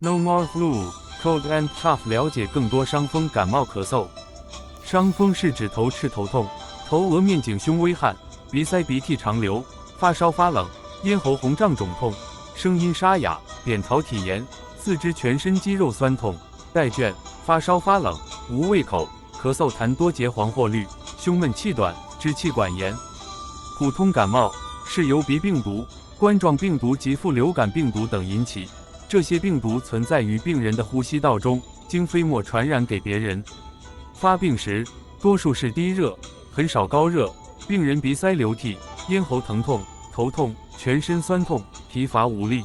No more flu, cold and cough。了解更多伤风、感冒、咳嗽。伤风是指头赤头痛、头额面颈胸微汗、鼻塞鼻涕长流、发烧发冷、咽喉红胀肿痛、声音沙哑、扁桃体炎、四肢全身肌肉酸痛、带倦、发烧发冷、无胃口、咳嗽痰多结黄或绿、胸闷气短、支气管炎。普通感冒是由鼻病毒、冠状病毒及副流感病毒等引起，这些病毒存在于病人的呼吸道中，经飞沫传染给别人。发病时多数是低热，很少高热，病人鼻塞流涕、咽喉疼痛、头痛、全身酸痛、疲乏无力。